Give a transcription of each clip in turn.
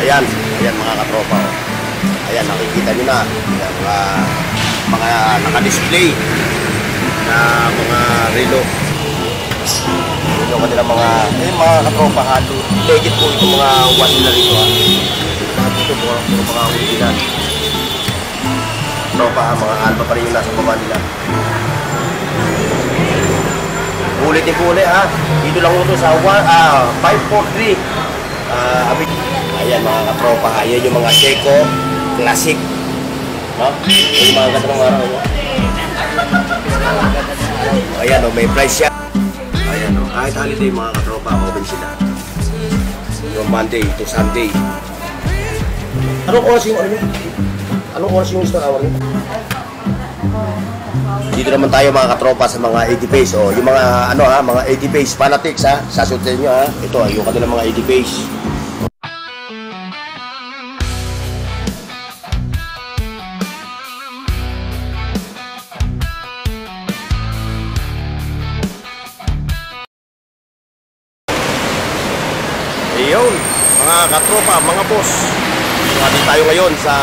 Ayan, ayan mga katropa. Oh. Ayan, nakikita nyo na. Ayan, mga naka-display na mga relo. Ito kanila mga katropa halo. Legit po itong mga watch nila rito ha. Lahat ito mga original. Tropa ha, mga alba pa rin yung nasa baba nila. Ulitin ko ulit ha. Dito lang ito sa 543. Ayan mga katropa ha. Ayan yung mga Seiko Classic. No? Yung mga gandang araw. Ayan o, may price siya. Ayan o, kahit holiday mga katropa, open sila. From Monday to Sunday. Anong oras yung ano nyo? Anong oras yung store hour nyo? Dito naman tayo mga katropa sa mga 80 pace. O, yung mga ano ha, mga 80 pace fanatics ha. Sasutin nyo ha. Ito yung kanilang mga 80 pace. Ayun, mga katropa, mga boss. Nandito tayo ngayon sa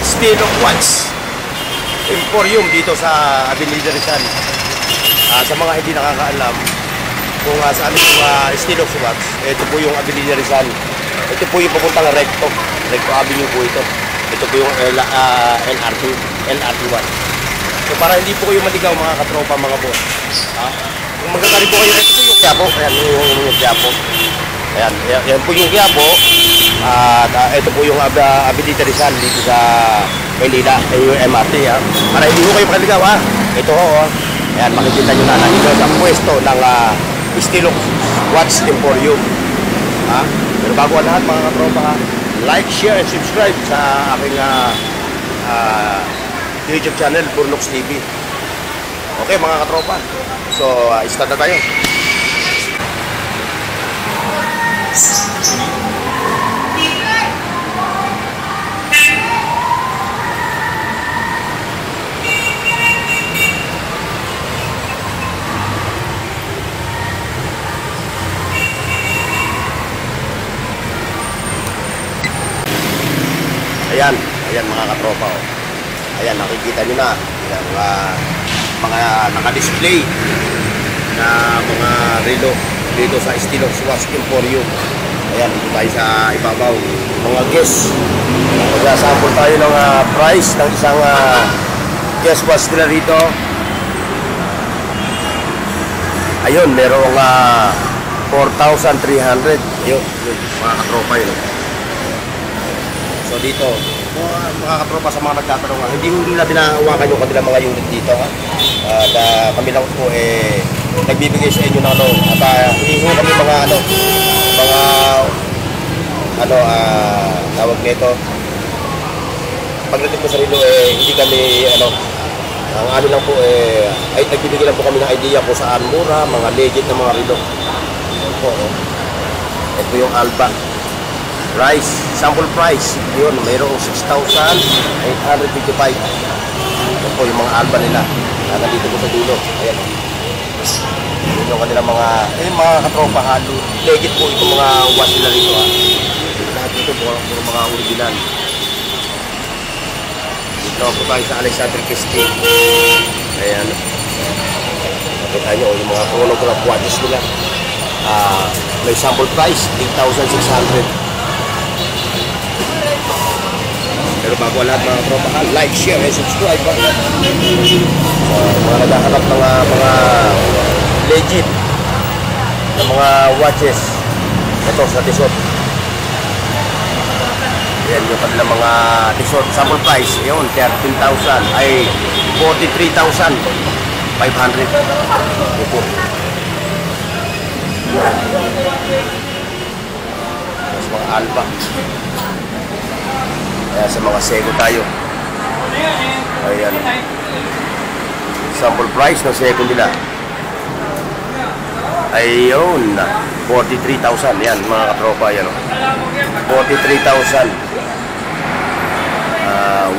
Steel of Watch Emporium dito sa Avenida Rizal. Sa mga hindi nakakaalam kung saan yung Steel of Watch, ito po yung Avenida Rizal. Ito po yung papuntang Recto Avenue po ito. Ito po yung LRT1. So para hindi po kayo maligaw mga katropa, mga boss. Kung magkakari po kayo, ito po yung Quiapo. Ayan yung Quiapo. Ayan, yan po yung Quiapo. Ito po yung Avenida Rizal dito sa Manila. Yung MRT ha. Para hindi po kayo makaligaw ha. Ito ho. Ayan, makikita nyo na nandito sa pwesto ng Steel of Watch Emporium. Pero bago ang lahat mga katropa ha, like, share, and subscribe sa aking YouTube channel, Burnox TV. Okay mga katropa. So, start na tayo. Ayan, ayan mga katropa. Oh. Ayan, nakikita nyo na. Ayan, mga naka-display na mga relo dito sa Steel of Watch Emporium. Ayan, dito tayo sa ibabaw. Mga guests. Magsasample tayo ng price ng isang guest watch nila rito. Ayun, merong 4,300. Ayun, mga katropa yun. So dito, mga katropa sa mga nagtatanong hindi nila binahawakan yung kanilang mga unit dito ha. At kami lang po nagbibigay sa inyo ng at hindi ko kami mga tawag nito. Pagdating po sa relo hindi kami ang ano lang po ay nagbibigay lang po kami ng idea kung saan mura, mga legit na mga relo. Ito yung Alba. Price, sample price, yun, mayroong 6,855. Yan po yung mga Alba nila. Nandito po sa dulo. Ayan. Yun yung kanilang mga katropa halo. Legit po itong mga watch nila rito ha. Lahat dito po mga original. Dito po tayo sa Alexander Kesting. Ayan. Nakita nyo yung mga chronograph watches nila. May sample price, 8,600. Pero bago lahat mga tropa, like, share, and subscribe. So, mga naghahanap ng mga legit na mga watches. Ito sa Tissot. Yan yung kanilang mga Tissot. Sample price, yun, 13,000. Ay, 43,500. Ito. Tapos mga Alba. Kaya sa mga Seiko tayo. Ayan. Sample price ng Seiko nila. Ayun. 43,000. Yan mga katropa. Yan, 43,000.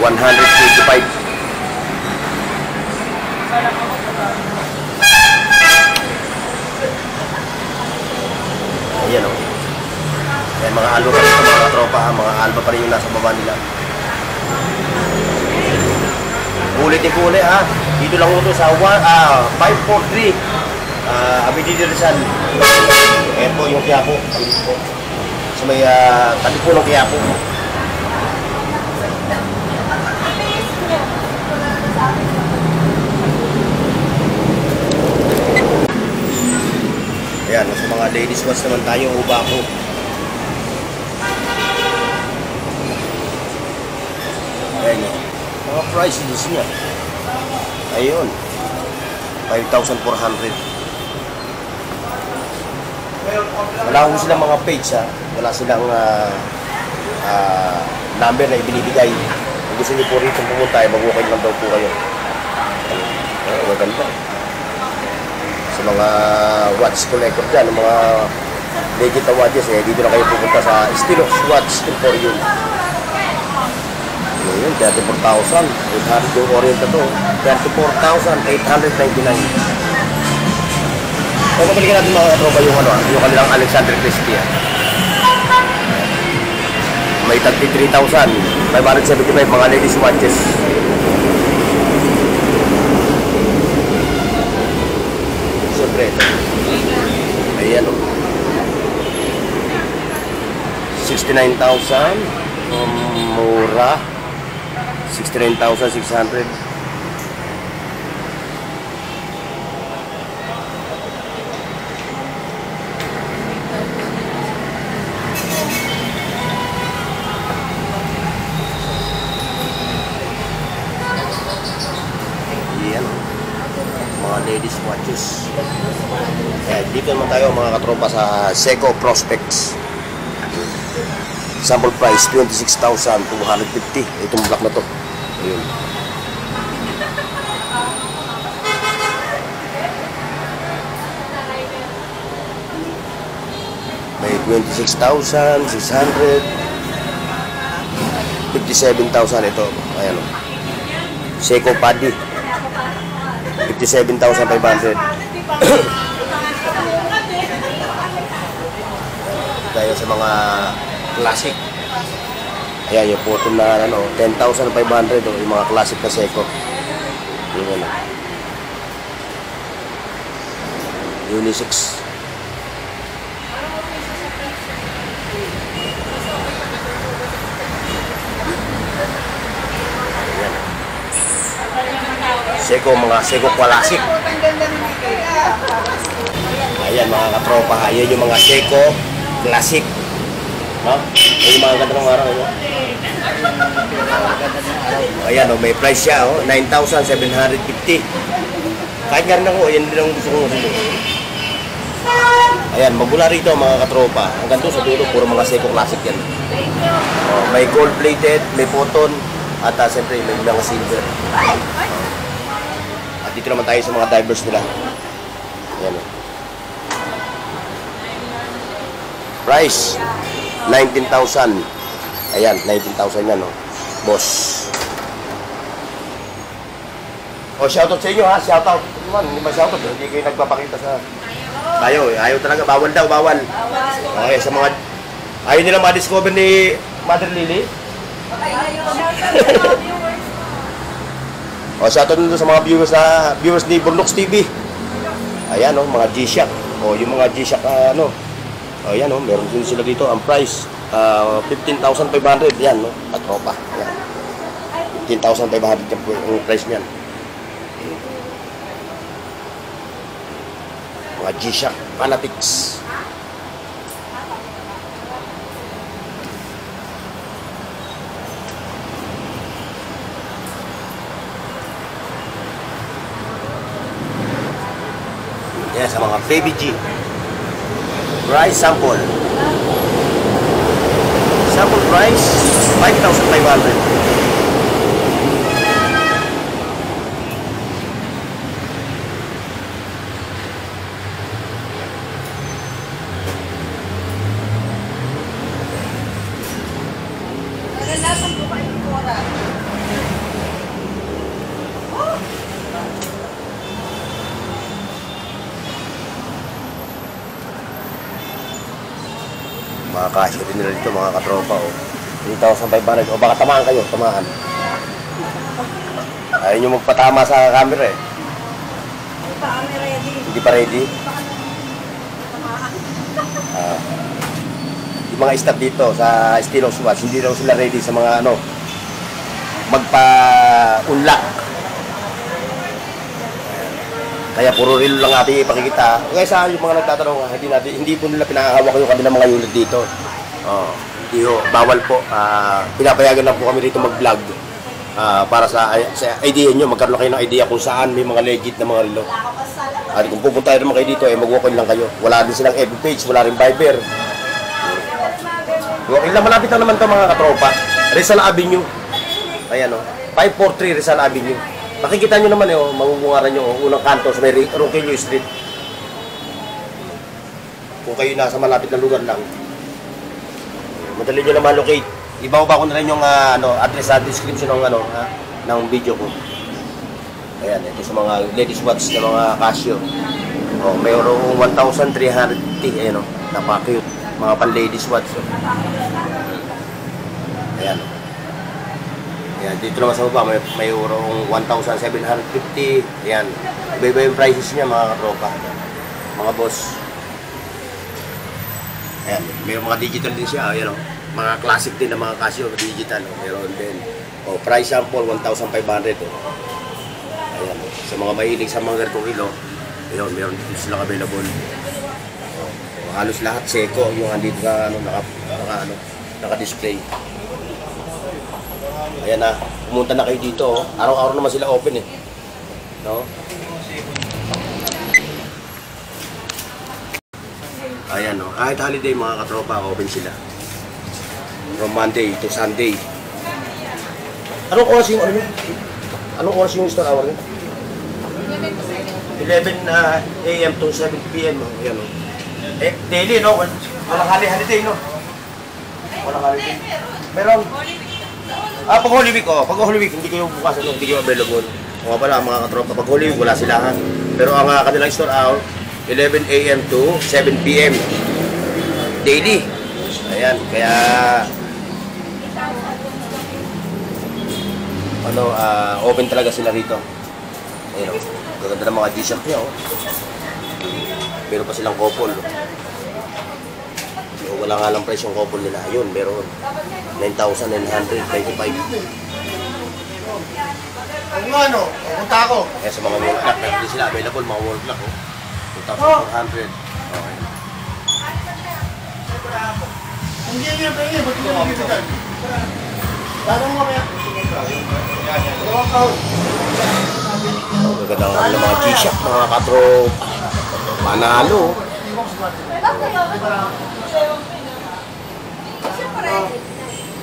155. Ayan o. Ayan, mga alba pa rin ito mga tropa ha. Mga alba pa rin yung nasa baba nila. Ulitin ko ulit ha. Dito lang ito sa 543 Avenida Rizal. Ayan po yung Quiapo. So may tabi po ng Quiapo. Ayan, sa mga ladies watch naman tayo, Ubako. Ayan yun. Mga prices niya. Ayun. 5,400. Wala ko silang mga page ha. Wala silang number na ibinibigay. Kung gusto niyo po rito pumunta, mag-walk-in lang daw po kayo. Maganda. Sa mga watch collector dyan, mga legit na watches, dito na kayo pupunta sa Stylox Watch Emporium. Ayun, 34,800 yung Oriental to. 34,899. Kung kapalikan natin mga katropa yung yung kanilang Alexander Christie. May 33,575 mga ladies watches. Siyempre ito. Ayan o. 69,000. Mura. 69,600. Yan. Mga ladies watches. Dito naman tayo mga katropa sa Seiko Prospects. Sample price 26,250. Itong black na to. Ayun. May 26,600. 57,000 ito. Ayan o. Seiko Paddy. 57,500. Tayo sa mga classic. Ayan yung photo na 10,500 yung mga classic na Seiko. Yung unisex. Seiko, mga Seiko classic. Ayan mga katropa, ayan yung mga Seiko classic. No? Ayan yung mga ganda ng araw. Ayan o, may price siya o, 9,750. Kahit nga rin ako, ayan din ang gusto ko rin. Ayan, magmula rito mga katropa. Hanggang doon sa dulo, puro mga Seiko classic yan. May gold plated, may photon, at siyempre may mga silver. At dito naman tayo sa mga divers nila. Ayan o. Price 19,000. Ayan, 19,000 yan, no? Boss. O, shoutout sa inyo, ha? Shoutout. Hindi ba shoutout? Hindi kayo nagpapakita sa... Ayaw talaga. Bawal daw, bawal. Okay, sa mga... Ayaw nila ma-discover ni Mother Lily. O, shoutout nito sa mga viewers ni Burnox TV. Ayan, no? Mga G-Shock. O, yung mga G-Shock, O, yan, meron din sila dito. Ang price, 15,500. Yan, katropa. Yan. 15,500 yung price niyan. Mga G-Shock Fanatics. Yan, sa mga Baby G. Price sample. Sample price 5,500. Mga cash din nila dito, mga katropa. Oh. 3,500. O baka tamaan kayo, tamaan. Ayaw nyo magpatama sa camera eh. Hindi pa ready? Yung mga staff dito sa Estilos Watch, hindi daw sila ready sa mga ano, magpa-unlock. Kaya puro relo lang natin ipakikita. Kaya sa yung mga nagtatanong, hindi po nila pinahahawak yung kanilang mga unit dito. Hindi ho, bawal po. Pinapayagan lang po kami dito mag-vlog. Para sa idea nyo, magkaroon kayo ng idea kung saan may mga legit na mga relo. At kung pupunta naman kayo dito, mag-walk-in lang kayo. Wala din silang FB page, wala rin Viber. Walk-in lang, malapit lang naman ito mga katropa. Rizal Avenue. Ayan o, 543 Rizal Avenue. Makikita nyo naman mabubungaran nyo, unang kanto sa may Roquillo Street. Kung kayo nasa malapit na lugar lang, madali nyo na ma-locate. Ibaba ko na rin yung address sa description ng video ko. Ayan, ito sa mga ladies watch na mga Casio. Mayroong 1,300. Ayan napaka-cute. Mga pan-ladies watch. Ayan. Ayan, dito naman sa baba, mayroong 1,750. Ayan. Iba-iba yung prices niya mga katropa. Mga boss. Ayan, mayroong mga digital din siya. Ayan mga classic din na mga Casio digital. Mayroon din. Price sample, 1,500. Ayan, sa mga mahilig sa mga ganitong relo, ayun, meron dito sila available. Halos lahat Seiko yung andito sa naka-display. Ayan na, pumunta na kayo dito. Araw-araw naman sila open eh. No? Ayan kahit holiday mga katropa, open sila. From Monday to Sunday. Anong oras yung store hour niyo? 11 AM to 7 PM. Ayan daily, no? Walang holiday, no? Walang holiday. Meron. Pag Holy Week, pag Holy Week, hindi kayo bukas, hindi kayo available. O pala, mga katropa, pag Holy Week, wala sila. Pero ang kanilang store hour, 11 AM to 7 PM. Daily. Ayan, kaya open talaga sila rito. Ayun gaganda ng mga G-Shock niya Meron pa silang couple. Wala nga lang price yung couple nila. Ayun, meron 9,995. Punta ako. Kaya sa mga wall clock, hindi sila available, mga wall clock 2,400. Okay. Hindi yan, ba't hindi yan dito dyan? Tanong mo kaya? Magandang mga G-Shock, mga katro panalo.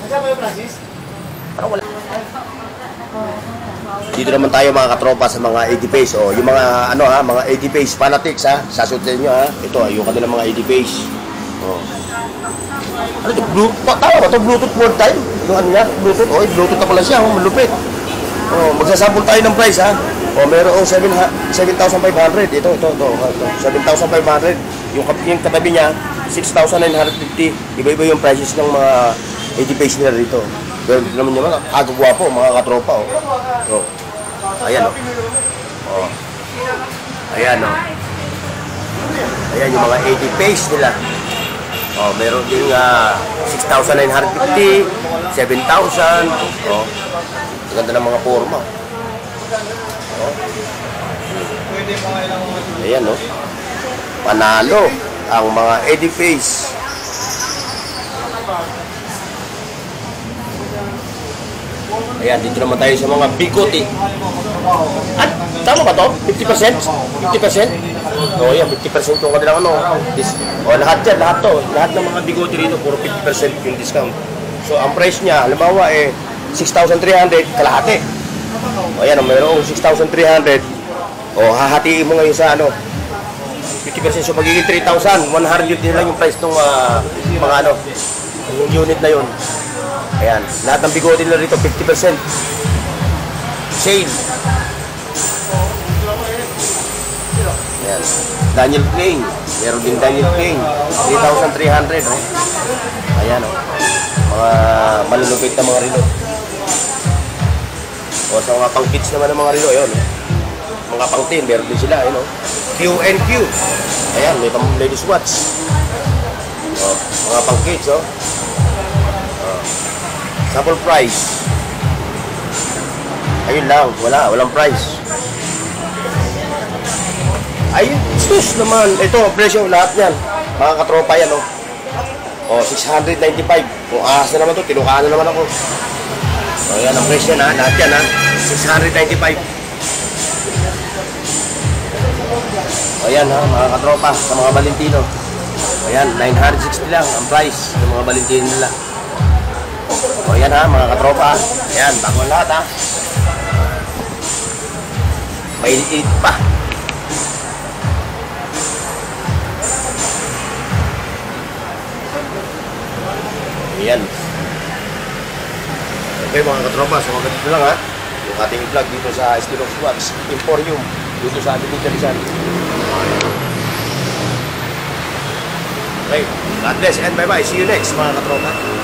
Nasaan ba yung Francis? Parang wala. Dito naman tayo mga katropa sa mga 80 pace. Yung mga mga 80 pace fanatics sasundan nyo Ito yung kanilang mga 80 pace. Ano ito? Tama ba ito? Bluetooth mode time? Yung niya? Bluetooth? Bluetooth na pala siya. Malupit. Magsasabol tayo ng price mayroong 7,500. Ito. 7,500. Yung katabi niya, 6,950. Iba-iba yung prices ng mga 80 pace nila dito. Pero dito naman naman, agagwapo, mga katropa. Ayan Ayan Ayan yung mga 80 pace nila. Meron din 6,950, 7,000. Ganda ng mga forma. Ayan panalo ang mga 80 pace. Ayan, dito naman tayo sa mga bigote. At tama ba to? 50%? 50%? Yan, 50% yung kanilang lahat yan, lahat ng mga bigote rito, puro 50% yung discount. So, ang price niya, halimbawa 6,300 kalahati. Ayan, mayroong 6,300. Hahatiin mo ngayon sa 50%. So, magiging 3,100 din lang yung price ng mga yung unit na yun. Ayan, lahat ng bigote nila rito, 50%. Sale. Ayan, Daniel Plain. Meron din Daniel King, 3,300. Oh. Ayan oh. Mga malulupit na mga relo. O sa mga pang-kids naman ng mga relo, yun. Mga pang-teen, meron din sila, yun oh. Q&Q. Ayan, may ladies watch. O, mga pang-kids, oh. Sample price. Ayun lang, walang price. Ayun, sus naman. Ito, presyo lahat yan. Mga katropa yan, oh. O, 695. Kung ahas na naman to, tinukaan na naman ako. O, yan ang presyo na. Lahat yan, ha. 695. O, yan, ha. Mga katropa sa mga Valentino. O, yan, 960 lang ang price ng mga Valentino nila. O, yan, ha. Mga katropa. Ayan, bago lahat, ha. May liit pa. Ayan. Okay mga katropa, so maganda lang ha. Yung ating vlog dito sa Estilox Watch Emporium, dito sa ating Rizal. Okay, God bless and bye bye. See you next mga katropa.